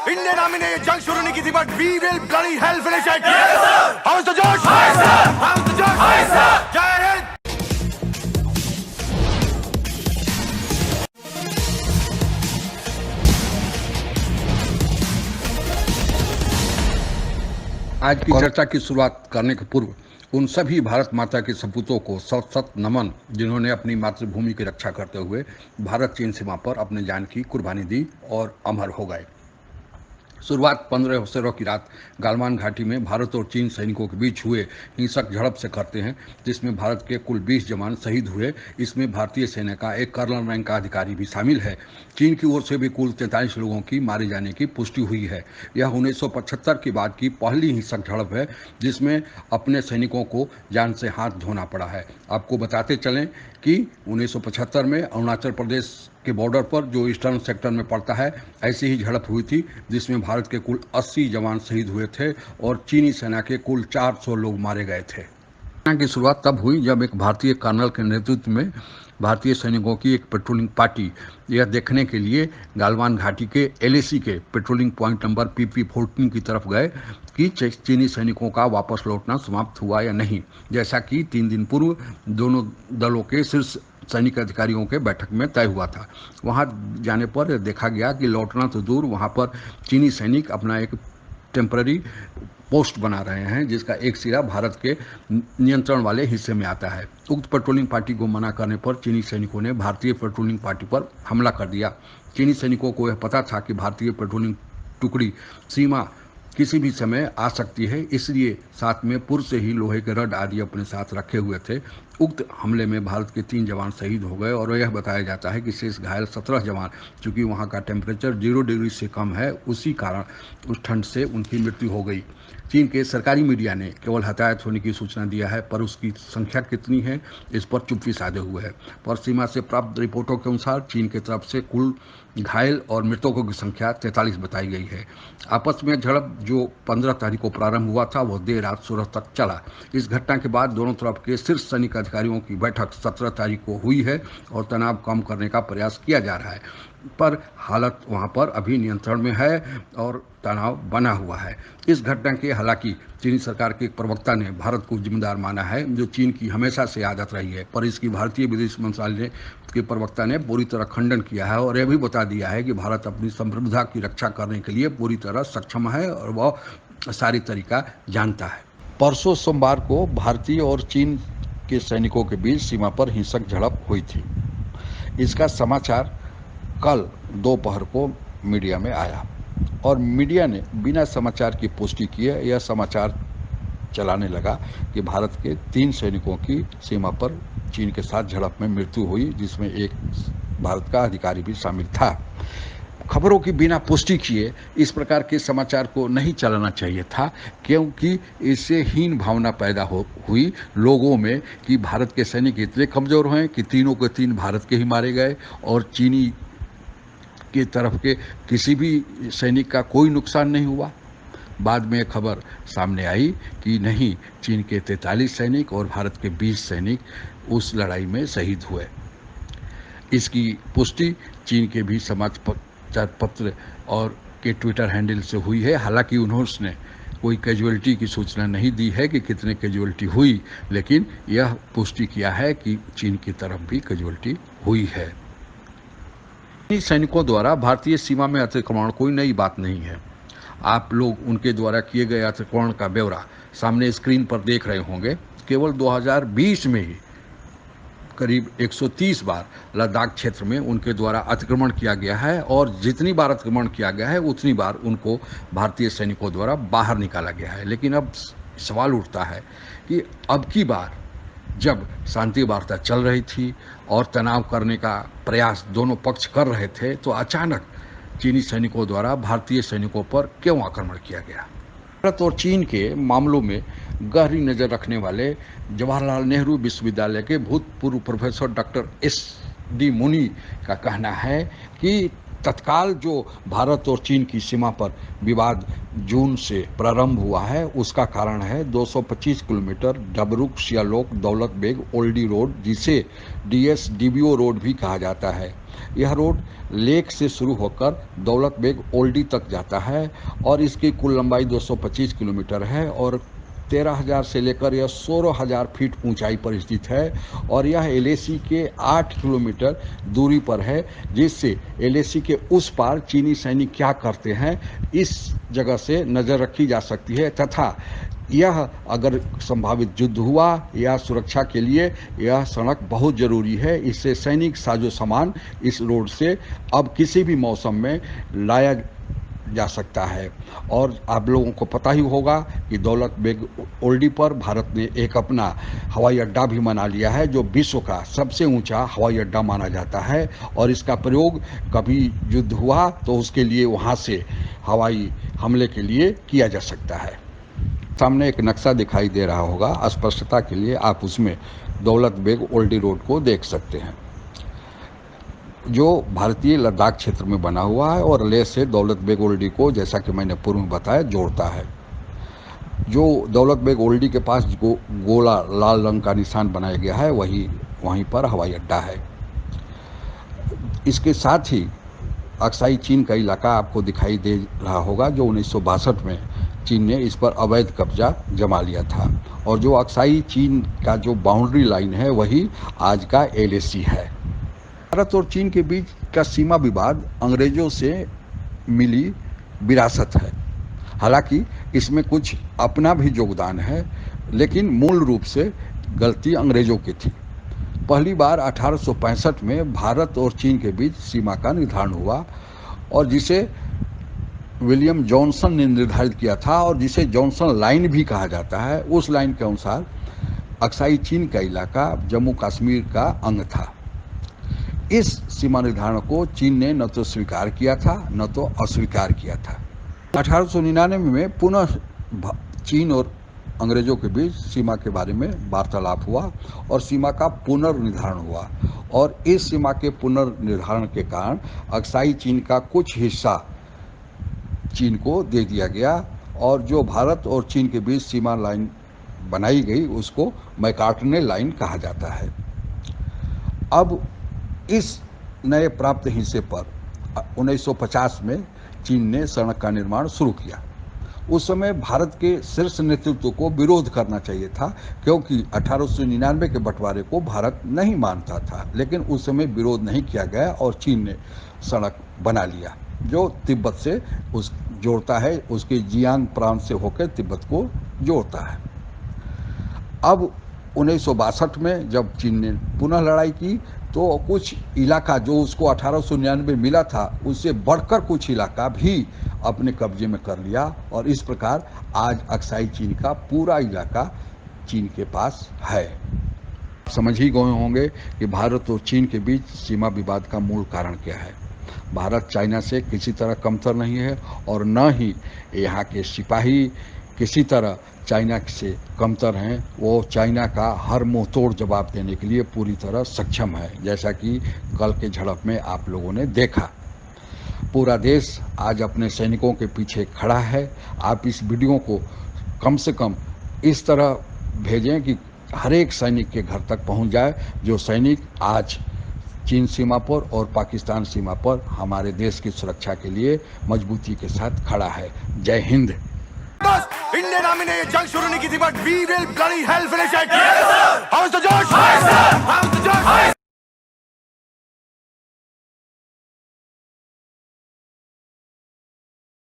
Indian army ने ये जंग शुरू नहीं की थी, but we will bloody hell finish it. How is the josh? How is the josh? जय हिंद। आज की चर्चा की शुरुआत करने के पूर्व उन सभी भारत माता के सपूतों को सत सत नमन, जिन्होंने अपनी मातृभूमि की रक्षा करते हुए भारत चीन सीमा पर अपने जान की कुर्बानी दी और अमर हो गए। शुरुआत 15 अवसरों की रात गालवान घाटी में भारत और चीन सैनिकों के बीच हुए हिंसक झड़प से करते हैं, जिसमें भारत के कुल 20 जवान शहीद हुए। इसमें भारतीय सेना का एक कर्नल रैंक का अधिकारी भी शामिल है। चीन की ओर से भी कुल 43 लोगों की मारे जाने की पुष्टि हुई है। यह 1975 के बाद की पहली हिंसक झड़प है जिसमें अपने सैनिकों को जान से हाथ धोना पड़ा है। आपको बताते चलें कि 1975 में अरुणाचल प्रदेश के बॉर्डर पर, जो ईस्टर्न सेक्टर में पड़ता है, ऐसी ही झड़प हुई थी जिसमें भारत के कुल 80 जवान शहीद हुए थे और चीनी सेना के कुल 400 लोग मारे गए थे। सेना की शुरुआत तब हुई जब एक भारतीय कर्नल के नेतृत्व में भारतीय सैनिकों की एक पेट्रोलिंग पार्टी यह देखने के लिए गालवान घाटी के एलएसी के पेट्रोलिंग पॉइंट नंबर PP14 की तरफ गए कि चीनी सैनिकों का वापस लौटना समाप्त हुआ या नहीं, जैसा कि 3 दिन पूर्व दोनों दलों के शीर्ष सैनिक अधिकारियों के बैठक में तय हुआ था। वहां जाने पर देखा गया कि लौटना तो दूर, वहां पर चीनी सैनिक अपना एक टेम्पररी पोस्ट बना रहे हैं जिसका एक सिरा भारत के नियंत्रण वाले हिस्से में आता है। उक्त पेट्रोलिंग पार्टी को मना करने पर चीनी सैनिकों ने भारतीय पेट्रोलिंग पार्टी पर हमला कर दिया। चीनी सैनिकों को यह पता था कि भारतीय पेट्रोलिंग टुकड़ी सीमा किसी भी समय आ सकती है, इसलिए साथ में पूर्व से ही लोहे के रड आदि अपने साथ रखे हुए थे। उक्त हमले में भारत के 3 जवान शहीद हो गए और यह बताया जाता है कि शेष घायल 17 जवान, चूंकि वहां का टेम्परेचर 0 डिग्री से कम है, उसी कारण उस ठंड से उनकी मृत्यु हो गई। चीन के सरकारी मीडिया ने केवल हताहत होने की सूचना दिया है, पर उसकी संख्या कितनी है इस पर चुप्पी साधे हुए है। पर सीमा से प्राप्त रिपोर्टों के अनुसार चीन की तरफ से कुल घायल और मृतकों की संख्या 43 बताई गई है। आपस में झड़प जो 15 तारीख को प्रारंभ हुआ था वह देर रात 16 तक चला। इस घटना के बाद दोनों तरफ के शीर्ष सैनिक अधिकारियों की बैठक 17 तारीख को हुई है और तनाव कम करने का प्रयास किया जा रहा है, पर हालत वहां पर अभी नियंत्रण में है और तनाव बना हुआ है। इस घटना के हालांकि चीनी सरकार के एक प्रवक्ता ने भारत को जिम्मेदार माना है, जो चीन की हमेशा से आदत रही है, पर इसकी भारतीय विदेश मंत्रालय के प्रवक्ता ने पूरी तरह खंडन किया है और यह भी बता दिया है कि भारत अपनी संप्रभुता की रक्षा करने के लिए पूरी तरह सक्षम है और वह सारी तरीका जानता है। परसों सोमवार को भारतीय और चीन के सैनिकों के बीच सीमा पर हिंसक झड़प हुई थी। इसका समाचार कल दोपहर को मीडिया में आया और मीडिया ने बिना समाचार की पुष्टि किए यह समाचार चलाने लगा कि भारत के 3 सैनिकों की सीमा पर चीन के साथ झड़प में मृत्यु हुई, जिसमें एक भारत का अधिकारी भी शामिल था। खबरों की बिना पुष्टि किए इस प्रकार के समाचार को नहीं चलाना चाहिए था, क्योंकि इससे हीन भावना पैदा हुई लोगों में कि भारत के सैनिक इतने कमजोर हैं कि तीनों के 3 भारत के ही मारे गए और चीनी की तरफ के किसी भी सैनिक का कोई नुकसान नहीं हुआ। बाद में खबर सामने आई कि नहीं, चीन के 43 सैनिक और भारत के 20 सैनिक उस लड़ाई में शहीद हुए। इसकी पुष्टि चीन के भी समाचार पत्र और के ट्विटर हैंडल से हुई है। हालांकि उन्होंने कोई कैजुअलिटी की सूचना नहीं दी है कि कितने कैजुअलिटी हुई, लेकिन यह पुष्टि किया है कि चीन की तरफ भी कैजुअलिटी हुई है। चीनी सैनिकों द्वारा भारतीय सीमा में अतिक्रमण कोई नई बात नहीं है। आप लोग उनके द्वारा किए गए अतिक्रमण का ब्यौरा सामने स्क्रीन पर देख रहे होंगे। केवल 2020 में ही करीब 130 बार लद्दाख क्षेत्र में उनके द्वारा अतिक्रमण किया गया है और जितनी बार अतिक्रमण किया गया है उतनी बार उनको भारतीय सैनिकों द्वारा बाहर निकाला गया है। लेकिन अब सवाल उठता है कि अब की बार जब शांति वार्ता चल रही थी और तनाव करने का प्रयास दोनों पक्ष कर रहे थे, तो अचानक चीनी सैनिकों द्वारा भारतीय सैनिकों पर क्यों आक्रमण किया गया? भारत और चीन के मामलों में गहरी नज़र रखने वाले जवाहरलाल नेहरू विश्वविद्यालय के भूतपूर्व प्रोफेसर डॉक्टर SD मुनि का कहना है कि तत्काल जो भारत और चीन की सीमा पर विवाद जून से प्रारंभ हुआ है, उसका कारण है 225 किलोमीटर डबरुक सियालोक दौलत बेग ओल्डी रोड, जिसे DSDBO रोड भी कहा जाता है। यह रोड लेक से शुरू होकर दौलत बेग ओल्डी तक जाता है और इसकी कुल लंबाई 225 किलोमीटर है और 13,000 से लेकर यह 16,000 फीट ऊंचाई पर स्थित है और यह LAC के 8 किलोमीटर दूरी पर है, जिससे LAC के उस पार चीनी सैनिक क्या करते हैं इस जगह से नज़र रखी जा सकती है तथा यह अगर संभावित युद्ध हुआ या सुरक्षा के लिए यह सड़क बहुत ज़रूरी है। इससे सैनिक साजो सामान इस रोड से अब किसी भी मौसम में लाया जा सकता है। और आप लोगों को पता ही होगा कि दौलत बेग ओल्डी पर भारत ने एक अपना हवाई अड्डा भी बना लिया है, जो विश्व का सबसे ऊंचा हवाई अड्डा माना जाता है और इसका प्रयोग कभी युद्ध हुआ तो उसके लिए वहां से हवाई हमले के लिए किया जा सकता है। सामने एक नक्शा दिखाई दे रहा होगा, स्पष्टता के लिए आप उसमें दौलत बेग ओल्डी रोड को देख सकते हैं, जो भारतीय लद्दाख क्षेत्र में बना हुआ है और लेह से दौलत बेग ओल्डी को, जैसा कि मैंने पूर्व में बताया, जोड़ता है। जो दौलत बेग ओल्डी के पास गोला लाल रंग का निशान बनाया गया है वहीं पर हवाई अड्डा है। इसके साथ ही अक्साई चीन का इलाका आपको दिखाई दे रहा होगा, जो 1962 में चीन ने इस पर अवैध कब्जा जमा लिया था और जो अक्साई चीन का जो बाउंड्री लाइन है वही आज का LAC है। भारत और चीन के बीच का सीमा विवाद अंग्रेजों से मिली विरासत है। हालांकि इसमें कुछ अपना भी योगदान है, लेकिन मूल रूप से गलती अंग्रेजों की थी। पहली बार 1865 में भारत और चीन के बीच सीमा का निर्धारण हुआ और जिसे विलियम जॉनसन ने निर्धारित किया था और जिसे जॉनसन लाइन भी कहा जाता है। उस लाइन के अनुसार अक्साई चीन का इलाका जम्मू कश्मीर का अंग था। इस सीमा निर्धारण को चीन ने न तो स्वीकार किया था न तो अस्वीकार किया था। 1899 में पुनः चीन और अंग्रेजों के बीच सीमा के बारे में वार्तालाप हुआ और सीमा का पुनर्निर्धारण हुआ और इस सीमा के पुनर्निर्धारण के कारण अक्साई चीन का कुछ हिस्सा चीन को दे दिया गया और जो भारत और चीन के बीच सीमा लाइन बनाई गई उसको मैकार्टने लाइन कहा जाता है। अब इस नए प्राप्त हिस्से पर 1950 में चीन ने सड़क का निर्माण शुरू किया। उस समय भारत के शीर्ष नेतृत्व को विरोध करना चाहिए था, क्योंकि 1899 के बंटवारे को भारत नहीं मानता था, लेकिन उस समय विरोध नहीं किया गया और चीन ने सड़क बना लिया जो तिब्बत से जोड़ता है, उसके जियांग प्रांत से होकर तिब्बत को जोड़ता है। अब 1962 में जब चीन ने पुनः लड़ाई की तो कुछ इलाका जो उसको 1899 मिला था उससे बढ़कर कुछ इलाका भी अपने कब्जे में कर लिया और इस प्रकार आज अक्साई चीन का पूरा इलाका चीन के पास है। समझ ही गए होंगे कि भारत और चीन के बीच सीमा विवाद का मूल कारण क्या है। भारत चाइना से किसी तरह कमतर नहीं है और न ही यहाँ के सिपाही किसी तरह चाइना से कमतर हैं। वो चाइना का हर मुंह तोड़ जवाब देने के लिए पूरी तरह सक्षम है, जैसा कि कल के झड़प में आप लोगों ने देखा। पूरा देश आज अपने सैनिकों के पीछे खड़ा है। आप इस वीडियो को कम से कम इस तरह भेजें कि हर एक सैनिक के घर तक पहुंच जाए, जो सैनिक आज चीन सीमा पर और पाकिस्तान सीमा पर हमारे देश की सुरक्षा के लिए मजबूती के साथ खड़ा है। जय हिंद। बस इंडियन आर्मी ने ये जंग शुरू नहीं की थी, but we will bloody hell finish it. How is the George? Hi sir. How is the George? Hi